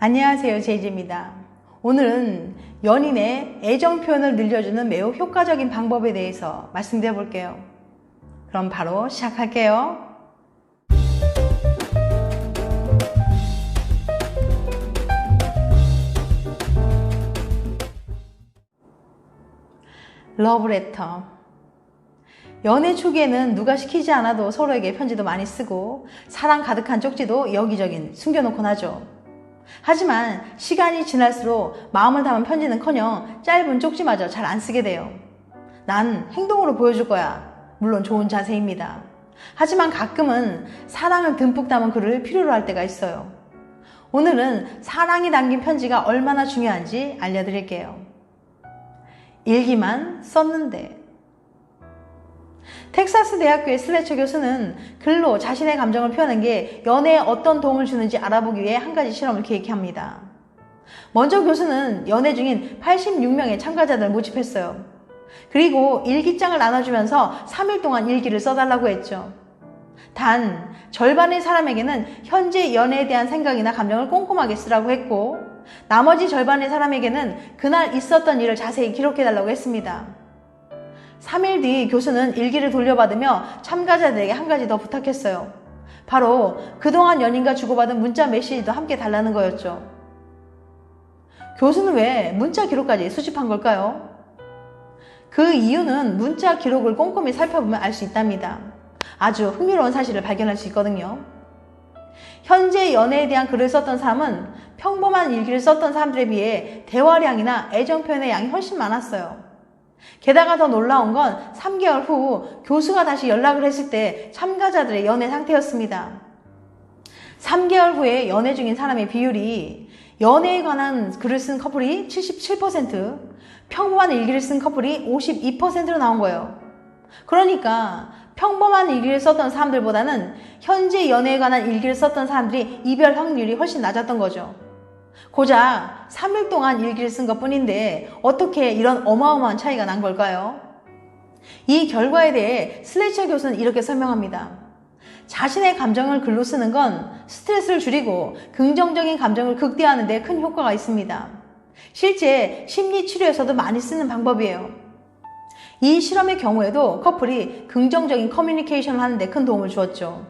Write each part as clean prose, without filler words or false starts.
안녕하세요, 제이지입니다. 오늘은 연인의 애정 표현을 늘려주는 매우 효과적인 방법에 대해서 말씀드려 볼게요. 그럼 바로 시작할게요. 러브레터. 연애 초기에는 누가 시키지 않아도 서로에게 편지도 많이 쓰고 사랑 가득한 쪽지도 여기저기 숨겨놓곤 하죠. 하지만 시간이 지날수록 마음을 담은 편지는커녕 짧은 쪽지마저 잘 안 쓰게 돼요. 난 행동으로 보여줄 거야. 물론 좋은 자세입니다. 하지만 가끔은 사랑을 듬뿍 담은 글을 필요로 할 때가 있어요. 오늘은 사랑이 담긴 편지가 얼마나 중요한지 알려드릴게요. 일기만 썼는데. 텍사스 대학교의 슬래처 교수는 글로 자신의 감정을 표현한 게 연애에 어떤 도움을 주는지 알아보기 위해 한 가지 실험을 계획합니다. 먼저 교수는 연애 중인 86명의 참가자들을 모집했어요. 그리고 일기장을 나눠주면서 3일 동안 일기를 써달라고 했죠. 단 절반의 사람에게는 현재 연애에 대한 생각이나 감정을 꼼꼼하게 쓰라고 했고, 나머지 절반의 사람에게는 그날 있었던 일을 자세히 기록해달라고 했습니다. 3일 뒤 교수는 일기를 돌려받으며 참가자들에게 한 가지 더 부탁했어요. 바로 그동안 연인과 주고받은 문자 메시지도 함께 달라는 거였죠. 교수는 왜 문자 기록까지 수집한 걸까요? 그 이유는 문자 기록을 꼼꼼히 살펴보면 알 수 있답니다. 아주 흥미로운 사실을 발견할 수 있거든요. 현재 연애에 대한 글을 썼던 사람은 평범한 일기를 썼던 사람들에 비해 대화량이나 애정 표현의 양이 훨씬 많았어요. 게다가 더 놀라운 건 3개월 후 교수가 다시 연락을 했을 때 참가자들의 연애 상태였습니다. 3개월 후에 연애 중인 사람의 비율이 연애에 관한 글을 쓴 커플이 77%, 평범한 일기를 쓴 커플이 52%로 나온 거예요. 그러니까 평범한 일기를 썼던 사람들보다는 현재 연애에 관한 일기를 썼던 사람들이 이별 확률이 훨씬 낮았던 거죠. 고작 3일 동안 일기를 쓴 것 뿐인데 어떻게 이런 어마어마한 차이가 난 걸까요? 이 결과에 대해 슬래처 교수는 이렇게 설명합니다. 자신의 감정을 글로 쓰는 건 스트레스를 줄이고 긍정적인 감정을 극대화하는 데 큰 효과가 있습니다. 실제 심리치료에서도 많이 쓰는 방법이에요. 이 실험의 경우에도 커플이 긍정적인 커뮤니케이션을 하는 데 큰 도움을 주었죠.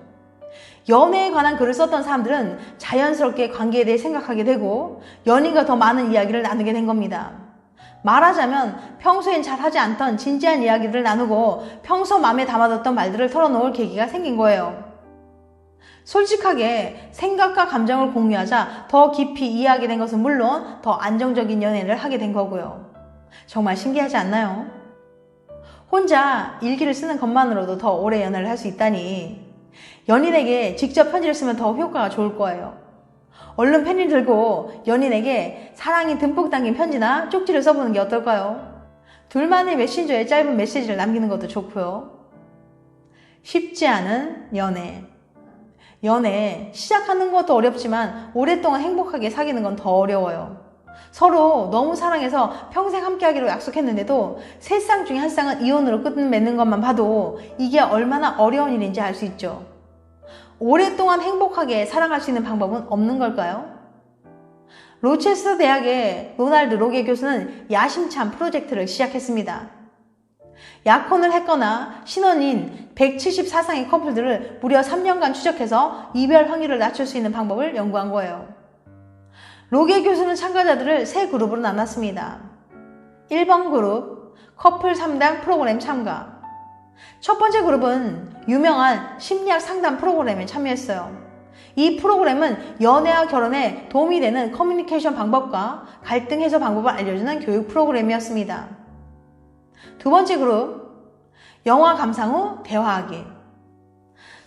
연애에 관한 글을 썼던 사람들은 자연스럽게 관계에 대해 생각하게 되고 연인과 더 많은 이야기를 나누게 된 겁니다. 말하자면 평소엔 잘 하지 않던 진지한 이야기를 나누고 평소 마음에 담아뒀던 말들을 털어놓을 계기가 생긴 거예요. 솔직하게 생각과 감정을 공유하자 더 깊이 이해하게 된 것은 물론 더 안정적인 연애를 하게 된 거고요. 정말 신기하지 않나요? 혼자 일기를 쓰는 것만으로도 더 오래 연애를 할 수 있다니 연인에게 직접 편지를 쓰면 더 효과가 좋을 거예요. 얼른 펜을 들고 연인에게 사랑이 듬뿍 담긴 편지나 쪽지를 써보는 게 어떨까요? 둘만의 메신저에 짧은 메시지를 남기는 것도 좋고요. 쉽지 않은 연애. 연애 시작하는 것도 어렵지만 오랫동안 행복하게 사귀는 건 더 어려워요. 서로 너무 사랑해서 평생 함께하기로 약속했는데도 세 쌍 중에 한 쌍은 이혼으로 끝맺는 것만 봐도 이게 얼마나 어려운 일인지 알 수 있죠. 오랫동안 행복하게 사랑할 수 있는 방법은 없는 걸까요? 로체스터 대학의 로날드 로게 교수는 야심찬 프로젝트를 시작했습니다. 약혼을 했거나 신혼인 174쌍의 커플들을 무려 3년간 추적해서 이별 확률을 낮출 수 있는 방법을 연구한 거예요. 로게 교수는 참가자들을 세 그룹으로 나눴습니다. 1번 그룹, 커플 3단 프로그램 참가. 첫 번째 그룹은 유명한 심리학 상담 프로그램에 참여했어요. 이 프로그램은 연애와 결혼에 도움이 되는 커뮤니케이션 방법과 갈등 해소 방법을 알려주는 교육 프로그램이었습니다. 두 번째 그룹, 영화 감상 후 대화하기.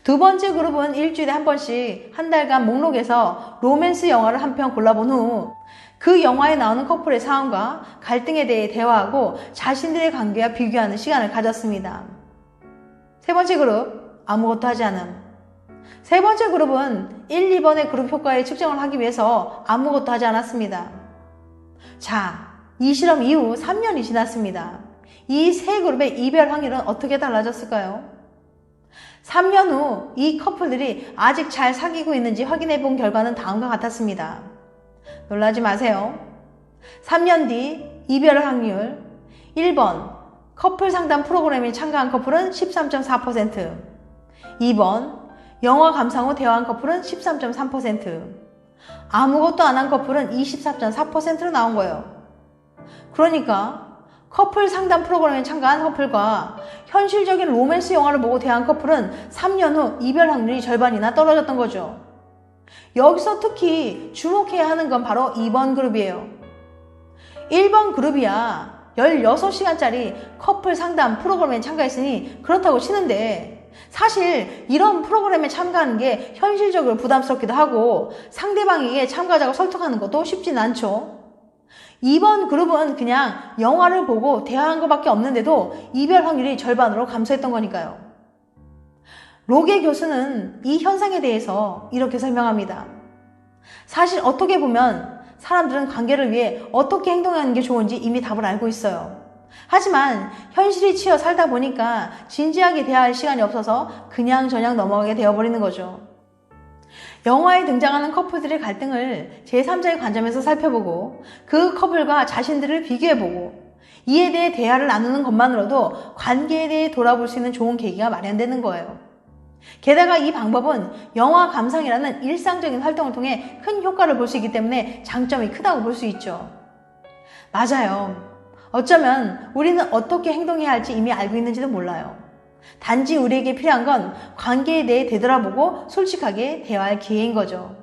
두 번째 그룹은 일주일에 한 번씩 한 달간 목록에서 로맨스 영화를 한 편 골라본 후 그 영화에 나오는 커플의 상황과 갈등에 대해 대화하고 자신들의 관계와 비교하는 시간을 가졌습니다. 세 번째 그룹, 아무것도 하지 않음. 세 번째 그룹은 1, 2번의 그룹 효과를 측정을 하기 위해서 아무것도 하지 않았습니다. 자, 이 실험 이후 3년이 지났습니다. 이 세 그룹의 이별 확률은 어떻게 달라졌을까요? 3년 후 이 커플들이 아직 잘 사귀고 있는지 확인해 본 결과는 다음과 같았습니다. 놀라지 마세요. 3년 뒤 이별 확률 1번 커플 상담 프로그램에 참가한 커플은 13.4%, 2번 영화 감상 후 대화한 커플은 13.3%, 아무것도 안 한 커플은 24.4%로 나온 거예요. 그러니까 커플 상담 프로그램에 참가한 커플과 현실적인 로맨스 영화를 보고 대한 커플은 3년 후 이별 확률이 절반이나 떨어졌던 거죠. 여기서 특히 주목해야 하는 건 바로 2번 그룹이에요. 1번 그룹이야 16시간짜리 커플 상담 프로그램에 참가했으니 그렇다고 치는데, 사실 이런 프로그램에 참가하는 게 현실적으로 부담스럽기도 하고 상대방에게 참가자가 설득하는 것도 쉽진 않죠. 2번 그룹은 그냥 영화를 보고 대화한 것밖에 없는데도 이별 확률이 절반으로 감소했던 거니까요. 로게 교수는 이 현상에 대해서 이렇게 설명합니다. 사실 어떻게 보면 사람들은 관계를 위해 어떻게 행동하는 게 좋은지 이미 답을 알고 있어요. 하지만 현실에 치여 살다 보니까 진지하게 대화할 시간이 없어서 그냥저냥 넘어가게 되어버리는 거죠. 영화에 등장하는 커플들의 갈등을 제3자의 관점에서 살펴보고 그 커플과 자신들을 비교해보고 이에 대해 대화를 나누는 것만으로도 관계에 대해 돌아볼 수 있는 좋은 계기가 마련되는 거예요. 게다가 이 방법은 영화 감상이라는 일상적인 활동을 통해 큰 효과를 볼 수 있기 때문에 장점이 크다고 볼 수 있죠. 맞아요. 어쩌면 우리는 어떻게 행동해야 할지 이미 알고 있는지도 몰라요. 단지 우리에게 필요한 건 관계에 대해 되돌아보고 솔직하게 대화할 기회인 거죠.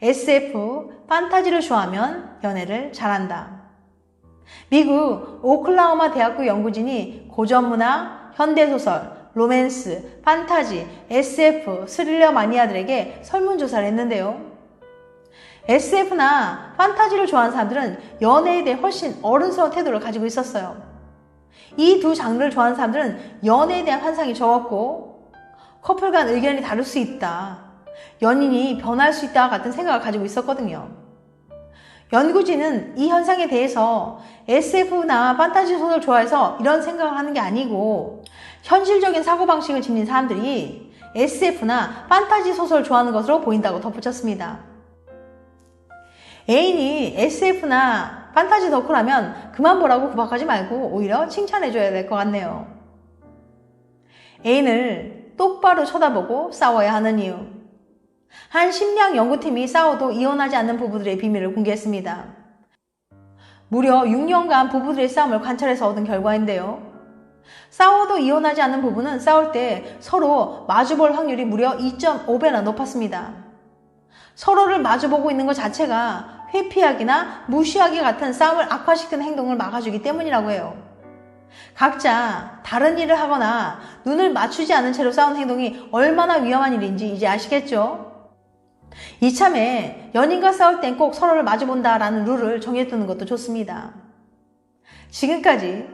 SF, 판타지를 좋아하면 연애를 잘한다. 미국 오클라호마 대학교 연구진이 고전문학, 현대소설, 로맨스, 판타지, SF, 스릴러 마니아들에게 설문조사를 했는데요. SF나 판타지를 좋아하는 사람들은 연애에 대해 훨씬 어른스러운 태도를 가지고 있었어요. 이 두 장르를 좋아하는 사람들은 연애에 대한 환상이 적었고 커플 간 의견이 다를 수 있다, 연인이 변할 수 있다 같은 생각을 가지고 있었거든요. 연구진은 이 현상에 대해서 SF나 판타지 소설을 좋아해서 이런 생각을 하는 게 아니고 현실적인 사고방식을 지닌 사람들이 SF나 판타지 소설을 좋아하는 것으로 보인다고 덧붙였습니다. 애인이 SF나 판타지 덕후라면 그만 보라고 구박하지 말고 오히려 칭찬해줘야 될 것 같네요. 애인을 똑바로 쳐다보고 싸워야 하는 이유. 한 심리학 연구팀이 싸워도 이혼하지 않는 부부들의 비밀을 공개했습니다. 무려 6년간 부부들의 싸움을 관찰해서 얻은 결과인데요. 싸워도 이혼하지 않는 부부는 싸울 때 서로 마주볼 확률이 무려 2.5배나 높았습니다. 서로를 마주보고 있는 것 자체가 회피하기나 무시하기 같은 싸움을 악화시키는 행동을 막아주기 때문이라고 해요. 각자 다른 일을 하거나 눈을 맞추지 않은 채로 싸우는 행동이 얼마나 위험한 일인지 이제 아시겠죠? 이참에 연인과 싸울 땐 꼭 서로를 마주본다라는 룰을 정해두는 것도 좋습니다. 지금까지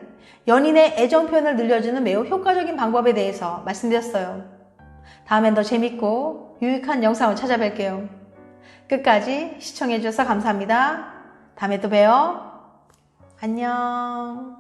연인의 애정 표현을 늘려주는 매우 효과적인 방법에 대해서 말씀드렸어요. 다음엔 더 재밌고 유익한 영상을 찾아뵐게요. 끝까지 시청해주셔서 감사합니다. 다음에 또 봬요. 안녕.